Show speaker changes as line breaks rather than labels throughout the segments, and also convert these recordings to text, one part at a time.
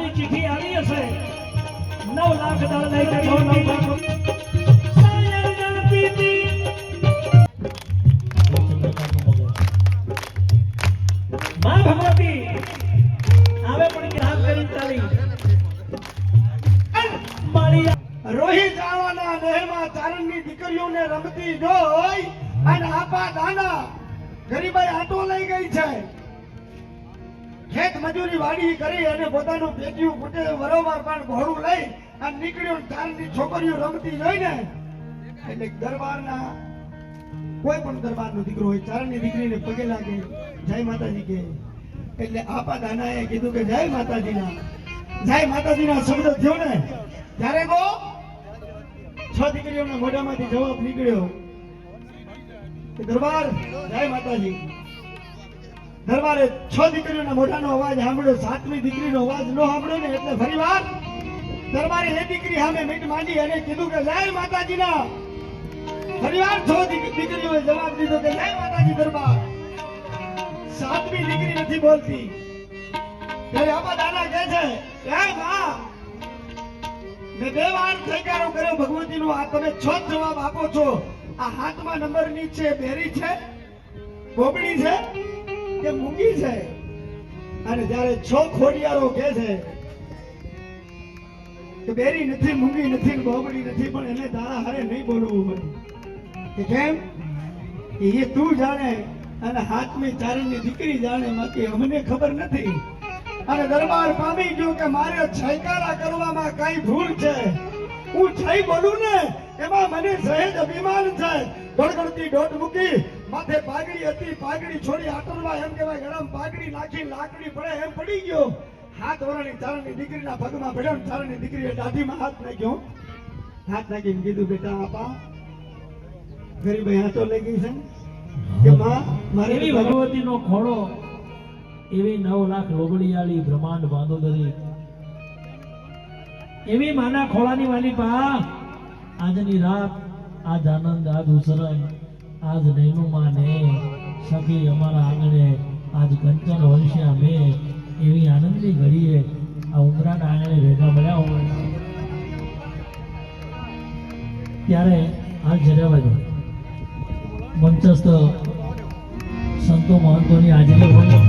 જહાજની ચિઠ્ઠી આવી હશે 9 લાખ દળ લઈ જજો 9 લાખ માં ભગવતી આવે પણ કે હાથ કરી ચાલી
રોહિત આવાના નહેરમાં ચારણની દીકરીઓને રમતી જોઈ અને આપા દાના ગરીબાઈ આટો લઈ ગઈ છે. ખેત મજૂરી વાડી કરી અને પોતાનું પેટીયું ફૂટે વરોવાર પણ ઘોડું લઈ અને નીકળ્યો. ચારણની છોકરીઓ રમતી જોઈને એટલે દરબારના કોઈ પણ દરબારનો દીકરો હોય ચારણની દીકરીને પગે લાગે જય માતાજી કે એટલે આપા દાનાએ કીધું કે જય માતાજીના શબ્દ થયો ને ત્યારે ગો 6 દીકરીઓના મોઢામાંથી જવાબ નીકળ્યો કે દરબાર જય માતાજી. દરબારે 6 દીકરીઓના મોઢાનો અવાજ સાંભળ્યો, 7મી દીકરીનો અવાજ ન સાંભળ્યો ને એટલે ફરીવાર દરબારે એ દીકરી સામે મીટ માંડી અને કીધું કે જય માતાજીના. ફરીવાર 6 દીકરીઓએ જવાબ દીધો કે જય માતાજી. દરબાર 7મી દીકરી નથી બોલતી ત્યારે આપા દાના કહે છે હે માં મેં 2 વાર જયકારો કર્યો ભગવતીનો, આ તમે 6 જવાબ આપો છો. આ હાથમાં નંબરની છે બેરી છે બોબડી છે કે મૂંગી છે? અને જ્યારે 6 ખોડિયારો કહે છે કે બેરી નથી મૂંગી નથી બોબડી નથી પણ એને તારા હારે નહીં બોલવું પડે કે કેમ એ તું જાણે અને હાથમી ચારણની દીકરી જાણે બાકી અમને ખબર નથી. અને દરબાર પામી ગયો કે મારે છયકારા કરવામાં કઈ ભૂલ છે. હું છઈ બોલું ને એમાં મને સહેજ અભિમાન છે. ગળગળતી દોટ મૂકી માથે પાઘડી હતી, પાઘડી છોડી આટરમાં એમ કહેવાય ગળામાં પાઘડી નાખી લાકડી પડે એમ પડી ગયો. હાથ વરાની ચારણની દીકરીના પગમાં પડ્યો. ચારણની દીકરીએ દાઢીમાં હાથ નાખ્યો. હાથ નાખીને કીધું બેટા આપા ગરીબાઈ હાથો લઈ ગઈ છે કે માં મારી
એવી ભગવતીનો ખોળો એવી 9 લાખ લોબડીયાળી બ્રહ્માંડ બાંધોદરી એવી માના ખોળાની વાલી પા આજની રાત આજ આનંદ આજ ઉસરણ આજ નૈનુમાં ને સખી અમારા આંગણે આજ કંચન વંશ્યા મે એવી આનંદની ઘડીએ આ ઉમરાના આંગણે ભેગા મળ્યા હોય ત્યારે હાલ જરેવાજો મંચસ્થ સંતો મહંતોની હાજરી હોય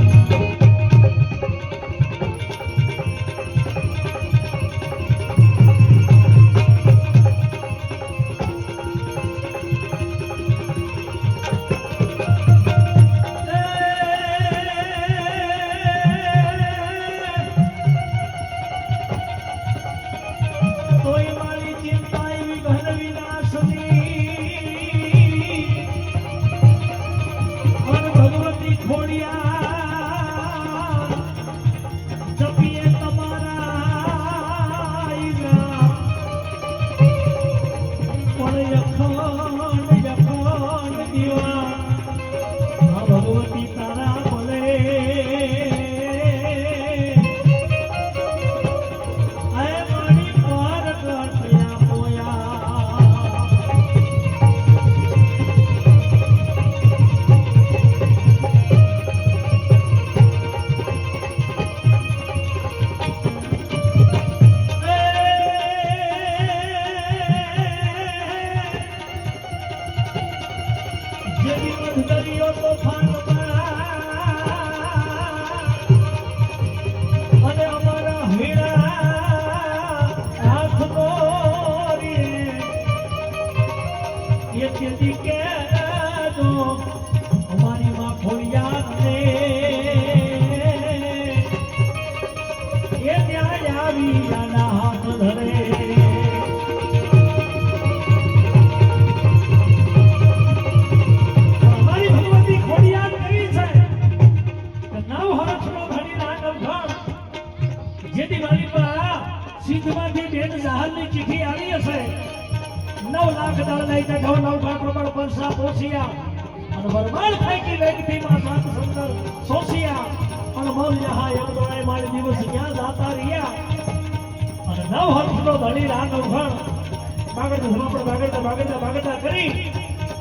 જહાજની ચિઠ્ઠી આવી હશે 9 લાખ દળ લઈ જજો 9 લાખ પ્રબળ પંસા પોસિયા અને બરબાદ થાય કે વેગથી માં સાત સુંદર સોસિયા અને મોલ જહા એમ દોડાય મારી દિવસ ક્યાં જાતા રહ્યા અને 9 હર્ષનો ધણી રાગ ઉઘણ બાગડ ધુમા પર બાગડતા કરી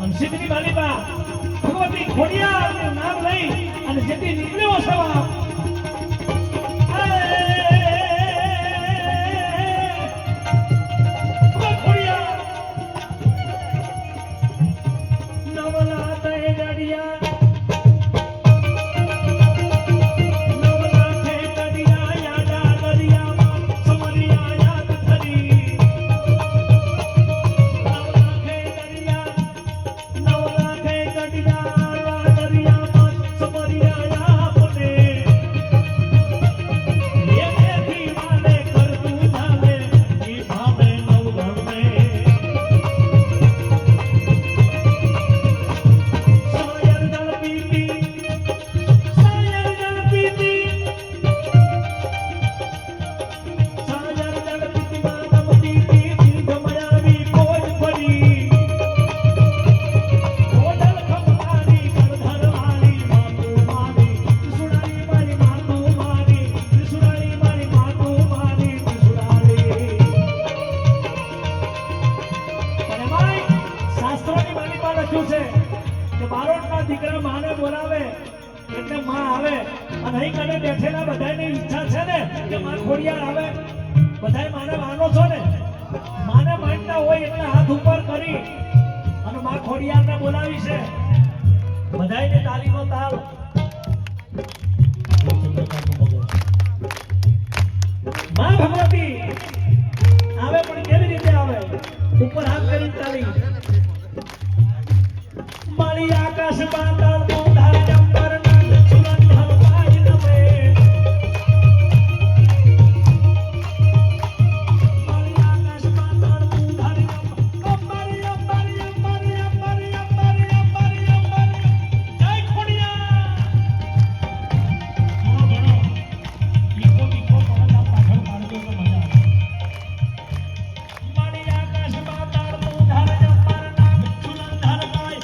અને સિદ્ધની માલિકા ભગવતી ખોડિયાર નામ લઈ અને જેથી નીકળ્યો સવા દીકરા માને બોલાવે એટલે માં આવે અને અહીં કને બેઠેલા બધાની ઈચ્છા છે ને કે માં ખોડિયાર આવે બધાય માને માનો છો ને માને માનતા હોય એટલે હાથ ઉપર કરી અને માં ખોડિયારને બોલાવી છે બધાયને તાલીનો તાલ માં ભગવતી આવે પણ કેવી રીતે આવે ઉપર હાથ કરી તાલી મારી આકાશ પાતાળ મોઢા જંબર નાગ સુરંધર પાય નમે મારી આકાશ પાતાળ મોઢા અંબારી અંબારી અંબારી અંબારી અંબારી અંબારી અંબારી જય ખોડિયાર ઘણો ઈકો ઈકો પવનના પાછળ મારતો તો મજા આવે મારી આકાશ પાતાળ મોઢા જંબર નાગ સુરંધર પાય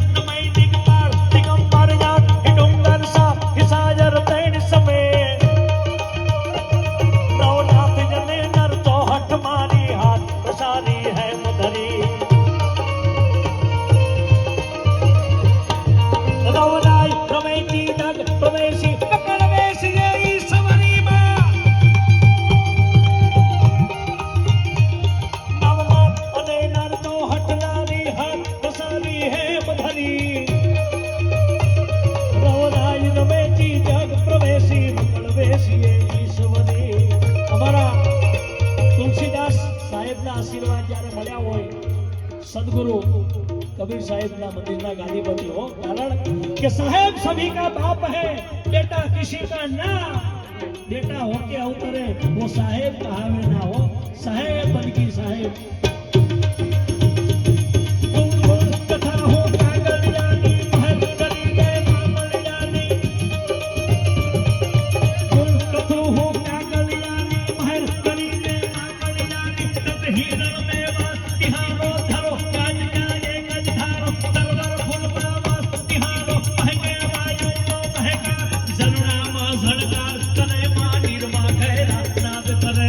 सदगुरु कबीर साहिब ना मंदिर ना गादीपति हो कारण कि साहेब सभी का बाप है बेटा किसी का ना बेटा होके अवतरे वो साहेब कहावे ना हो साहेब बन की साहेब कथा हो कागलियानी महल करी गए मामलियानी कथो हो कागलियानी महल करी गए मामलियानी तत हिरण में वास तिहारो धरो काज जाए गज धारो तरवर फूल वास तिहारो महके वायु नो महका जनुना मा झड़कार कने मा निर्मा खैरा नाद करे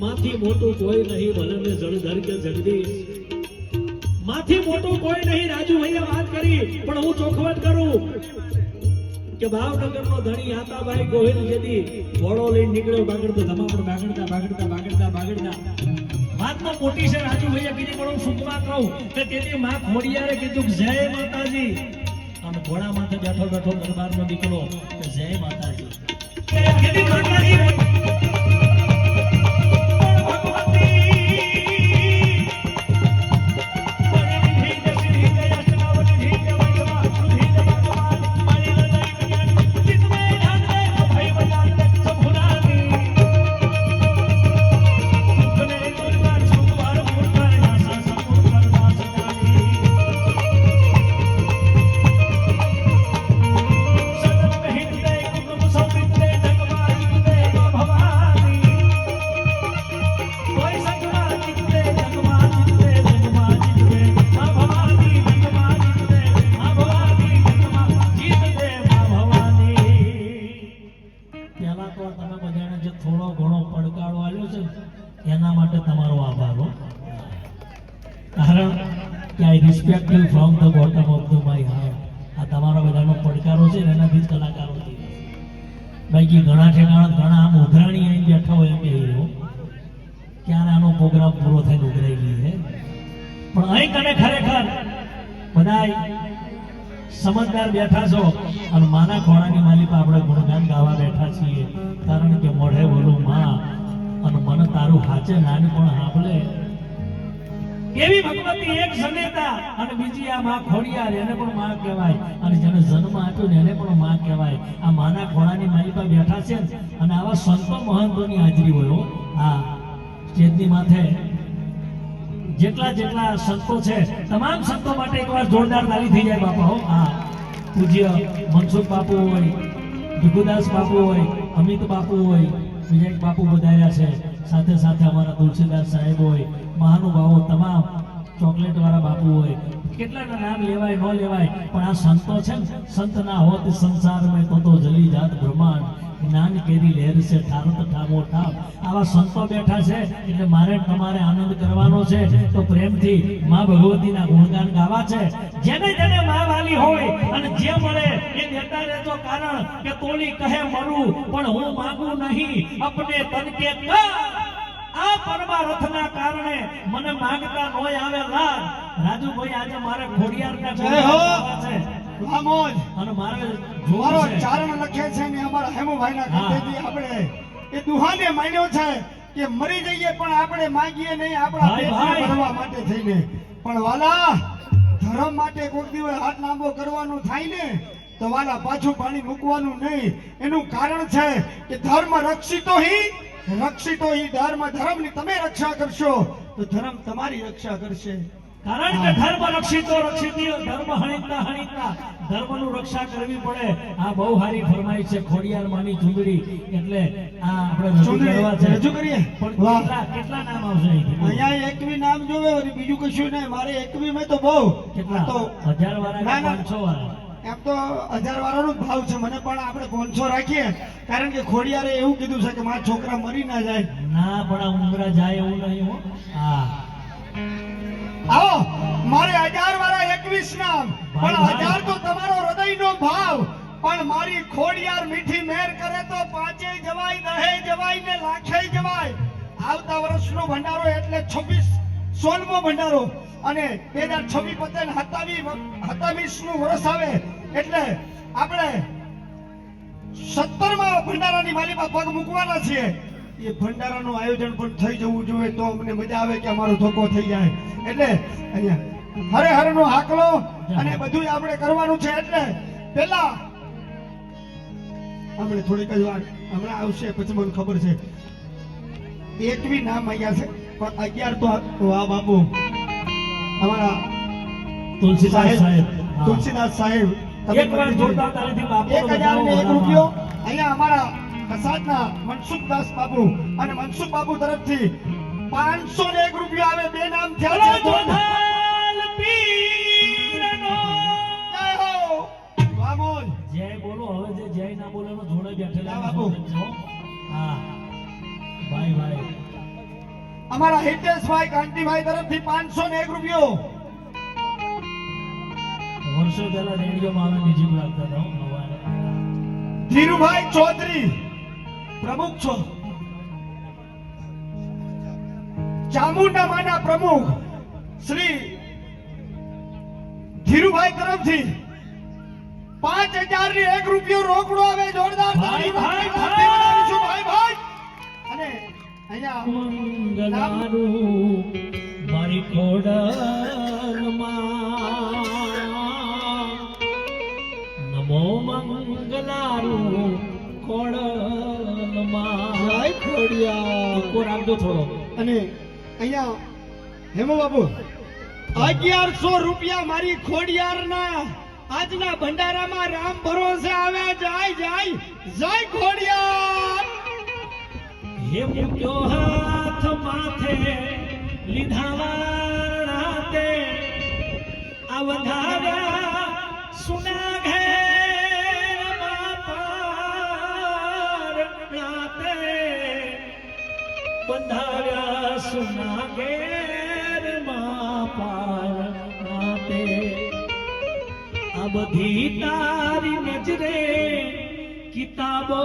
माथी मोटू कोई नहीं भले में जड़धर के जगदीश माथी मोटू कोई नहीं राजू भैया बात करी पण हूँ चोखवट करूं के भावनगर नो धणी आता भाई गोहिल यदि घोड़ो लई निकळ्यो बागड़तो धमापड़ बागड़ता बागड़ता बागड़ता बागड़ता बात तो मोटी से राजू भैया कीधी पण हूँ सुखमा कहूं के तेनी मां खोडियारे कीधुं जय माताजी અને ઘોડા માથે બેઠો બેઠો દરબારનો દીકરો કે જય માતાજી કે कीधी माताजी भगवान respective from the bottom of the my heart. આ તમારો બધાનો પડકારો છે ને એનાથી જ કલાકારો થઈ બાકી ઘણા ઠેકાણા ઘણા આમ ઉઘરાણી અહીં બેઠા હોય એમ એવું ક્યારે આનો પ્રોગ્રામ પૂરો થઈને ઉઘરાઈ ગઈ છે પણ અહીં કને ખરેખર બધા સમજદાર બેઠા છો અને માના ખોણાની માલિકા આપણે ગુણગાન ગાવા બેઠા છીએ કારણ કે મોઢે બોલું માં અને મને તારું હાચે નાની પણ સાંભળે એવી ભગવતી એક જનેતા અને બીજી આ માં ખોડિયાર એને પણ માં કહેવાય અને જેને જન્મ આપ્યો ને એને પણ માં કહેવાય. આ માના ખોળાની માલિકા બેઠા છે અને આવા સંતો મહંતોની હાજરી હોય આ સ્ટેજની માથે જેટલા જેટલા સંતો છે તમામ સંતો માટે એકવાર જોરદાર તાળી થઈ જાય બાપા હો. આ પૂજ્ય મનસુખ બાપુ હોય, ભીખુદાસ બાપુ હોય, અમિત બાપુ હોય, વિજય બાપુ બધાયા છે, સાથે સાથે અમારા તુલસીદાસ સાહેબ હોય, મહાનુભાવો તમામ ચોકલેટ વાળા બાપુ હોય, કેટલાના નામ લેવાય ન લેવાય પણ આ સંતો છે ને સંત ના હોત સંસાર મેં તો જલી જાત બ્રહ્માંડ જ્ઞાન કેરી લહેર છે ઠારત ઠામો ઠામ. આવા સંતો બેઠા છે એટલે મારે તમારે આનંદ કરવાનો છે તો પ્રેમથી માં ભગવતીના ગુણગાન ગાવા છે. જેને જેને માં વાલી હોય અને જે મળે એ દેતા રહેજો કારણ કે તોલી કહે મરું પણ હું માંગુ નહીં અપને તન કે કર. આ પરમારથના કારણે મને માંગતા નોય આવે લાગ. રાજુભાઈ આજે મારે ખોડિયારના
જય હો.
છે
રામોજ
અને મારે
મારો
જોવાનો છે.
ચારણ લખે છે ને અમારા હેમુભાઈના ખાતેથી આપણે એ દુહાને માન્યો છે કે મરી જઈએ પણ આપણે માંગીએ નહીં આપણા
ભાઈ,
પેટને
ભાઈ.
ભરવા માટે થઈને પણ વાલા ધર્મ માટે કોઈક દિવસ હાથ લાંબો કરવાનું થાય ને તો વાલા પાછું પાણી મૂકવાનું નહીં. એનું કારણ છે કે ધર્મ રક્ષિતો હી ધર્મ ધર્મની તમે રક્ષા કરશો તો ધર્મ તમારી રક્ષા કરશે.
કારણ કે ધર્મ રક્ષિતો રક્ષિતી ધર્મ હણીતા હણીતા ધર્મનું રક્ષા કરવી પડે. આ બહુ સારી ફરમાઈ છે ખોડિયાર માની ચૂંદડી એટલે આ આપણે રજૂ
ચૂંદડી
કરવા છે.
રજૂ કરીએ.
પણ
વાહ.
કેટલા નામ આવશે અહીંથી?
અહીંયા એકવી નામ જોવે અને બીજું કશું નહીં. મારે એકવી મેં તો બહુ
કેટલા
તો
1000 વાળા
ના,
કે
ના.
500 વાળા?
એમ તો 1000 વાળાનો જ ભાવ છે. મને પણ આપણે 500 રાખીએ કારણ કે ખોડિયારે એવું કીધું છે કે મારા છોકરા મરી ના જાય.
ના પણ આ ઉંમરા જાય એવું નહીં હો. હા
આવો મારે 1000 વાળા 21 નામ પણ
ભાઈ,
1000 તો તમારો હૃદયનો ભાવ પણ મારી ખોડિયાર મીઠી મેર કરે તો 5 જવાય 10 જવાય ને લાખે જવાય. આવતા વર્ષનો ભંડારો એટલે 26 ભંડારો અને 2026 પતે 27નું વર્ષ આવે એટલે આપણે 17મા ભંડારાની માલિકા પગ મૂકવાના છીએ. એ ભંડારાનું આયોજન પણ થઈ જવું જોઈએ તો અમને મજા આવે કે અમારો ધોકો થઈ જાય. એટલે અહીંયા હરે હરનો હાકલો અને બધું આપણે કરવાનું છે. એટલે પેલા આપણે થોડીક જ વાર હમણાં આવશે પછી મને ખબર છે 21 નામ અહીંયા છે પણ 11 તો આ બાપુ અમારા
તુલસીદાસ સાહેબ હા.
તુલસીદાસ સાહેબ
એકવાર જોરદાર તાળીથી બાપુનો
1001 રૂપિયો અહીંયા અમારા કસાદના મનસુખદાસ બાપુ અને મનસુખ બાપુ તરફથી 501 રૂપિયા આવે. બે નામ થયા છે.
જોધાલ પીરનો
જય હો. વામોલ.
જય બોલો. હવે જે જય ના બોલે એનો જોડે બેઠેલા
હા, બાપુ.
હા ભાઈ ભાઈ
અમારા હિતેશભાઈ કાંતિભાઈ તરફથી 501 રૂપિયો.
વર્ષો પહેલા રેડિયોમાં અમે મ્યુઝિક રાખતા હતા હવારે.
ધીરુભાઈ ચૌધરી પ્રમુખ છો ચામુંડા માના પ્રમુખ શ્રી ધીરુભાઈ તરફથી 5001 રૂપિયો રોકડો આવે. જોરદાર તાળી
ભાઈ, ભાઈ,
પાર્ટી બનાવીશું ભાઈ ભાઈ. અને અહીંયા
મંગલારું મારી ખોડલમાં નમો મંગલારું ખોડલમાં.
જય ખોડિયાર.
ઈકો રાખજો થોડો.
અને અહીંયા હેમો બાબુ 1100 રૂપિયા મારી ખોડિયારના આજના ભંડારામાં રામ ભરોસે આવે. જય જય જય ખોડિયાર.
હે મૂક્યો હાથ માથે લીધા વાળાતે આ વધાવ્યા સુના ઘેર બાપાર નાતે બંધાવ્યા સુના ઘેર બાપાર નાતે આ બધી તારી નજરે કિતાબો